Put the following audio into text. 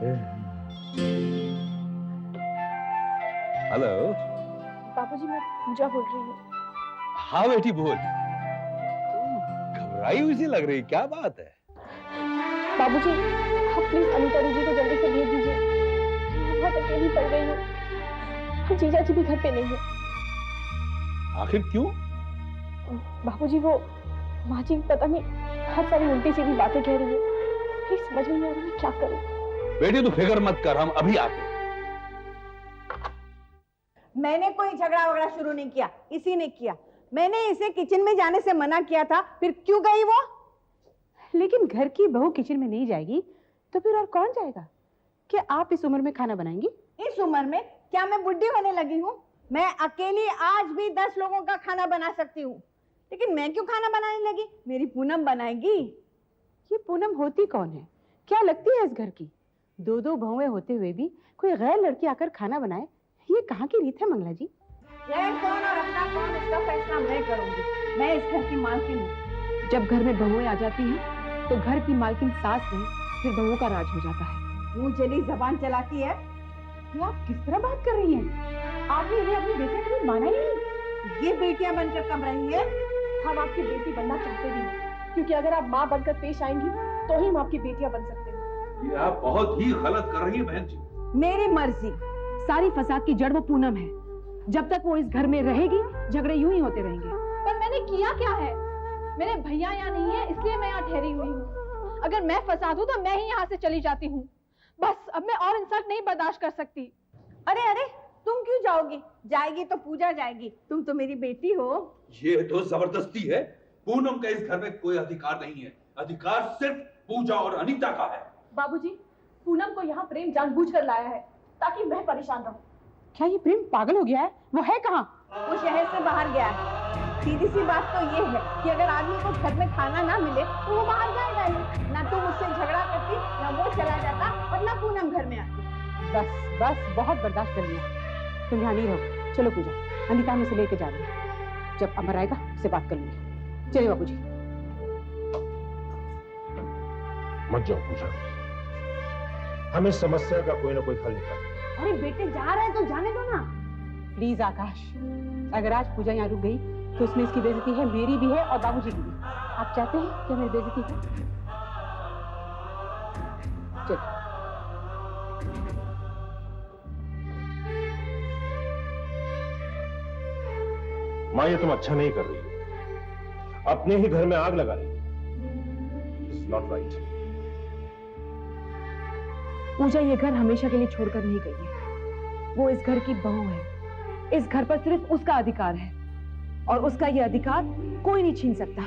Hello बाबूजी, मैं पूजा बोल रही हूँ। हाँ बेटी बोल। घबराई हुई सी लग रही, क्या बात है? बाबूजी, आप प्लीज अनीता दीदी को जल्दी से भेज दीजिए। मैं बहुत अकेली पड़ गई हूँ। जीजा जी भी घर पे नहीं है। आखिर क्यों? बाबूजी, वो माँ जी पता नहीं बहुत सारी उल्टी सीधी बातें कह रही है। फिर समझ में नहीं आ रहा मैं क्या करूँ। बेटी तू फिक्र मत कर, हम अभी आते। मैंने कोई झगड़ा वगड़ा शुरू नहीं किया, इसी ने किया। मैंने इसे किचन में जाने से मना किया था, फिर क्यों गई वो? लेकिन घर की बहू किचन में नहीं जाएगी तो फिर और कौन जाएगा? क्या आप इस उम्र में खाना बनाएंगी? इस उम्र में क्या मैं बुढ़ी होने लगी हूँ? मैं अकेली आज भी 10 लोगों का खाना बना सकती हूँ। लेकिन मैं क्यों खाना बनाने लगी? मेरी पूनम बनाएगी। ये पूनम होती कौन है? क्या लगती है इस घर की? दो दो बहुएं होते हुए भी कोई गैर लड़की आकर खाना बनाए, ये कहाँ की रीत है मंगला जी? गैर कौन और अपना कौन, इसका फैसला मैं करूंगी। मैं इस घर की मालकिन हूँ। जब घर में बहुएं आ जाती हैं तो घर की मालकिन सास नहीं, फिर बहुओं का राज हो जाता है। मुंह जली जबान चलाती है। ये आप किस तरह बात कर रही हैं? आपने इन्हें अपनी बेटियां कभी माना ही नहीं। ये बेटियां बनकर कब रही है? हम आपकी बेटी बनना चाहते भी नहीं, क्योंकि अगर आप माँ बनकर पेश आएंगी तो ही हम आपकी बेटियां बन सकते हैं। ये आप बहुत ही गलत कर रही है बहन जी। मेरी मर्जी। सारी फसाद की जड़ वो पूनम है। जब तक वो इस घर में रहेगी झगड़े यूं ही होते रहेंगे। पर मैंने किया क्या है? मेरे भैया यहाँ नहीं है, इसलिए मैं यहाँ ठहरी हुई हूँ। अगर मैं फसाद हूँ तो मैं ही यहाँ से चली जाती हूँ। बस अब मैं और इंसल्ट नहीं बर्दाश्त कर सकती। अरे अरे, तुम क्यों जाओगी? जाएगी तो पूजा जाएगी, तुम तो मेरी बेटी हो। ये तो जबरदस्ती है। पूनम का इस घर में कोई अधिकार नहीं है। अधिकार सिर्फ पूजा और अनीता का है। बाबूजी, पूनम को यहाँ प्रेम जानबूझकर लाया है ताकि मैं परेशान रहूं। क्या ये प्रेम पागल हो गया है? वो है कहाँ? वो शहर से बाहर गया है। सीधी सी बात तो ये है कि अगर आदमी को घर में खाना ना मिले तो वो बाहर जाएगा ही। ना तुम उससे झगड़ा करती, ना वो चला जाता और ना पूनम घर में आती। बस बस, बहुत बर्दाश्त कर लिया। तुम यहाँ नहीं रहो। चलो पूजा, अनीता में से लेके जा रही। जब अमर आएगा उससे बात कर लूंगी। चलिए बाबूजी। मत जाओ पूजा, हम इस समस्या का कोई ना कोई हल निकालेंगे। अरे बेटे, जा रहे हैं तो जाने दो ना। प्लीज आकाश, अगर आज पूजा यहाँ रुक गई तो उसमें इसकी बेइज्जती है, मेरी भी है और बाबूजी की भी। आप चाहते हैं कि मेरी बेइज्जती हो? चलो। माँ, ये तुम अच्छा नहीं कर रही हो। अपने ही घर में आग लगा रही हो। It's not right. पूजा ये घर हमेशा के लिए छोड़कर नहीं गई है। वो इस घर की बहू है। इस घर पर सिर्फ उसका अधिकार है और उसका ये अधिकार कोई नहीं छीन सकता।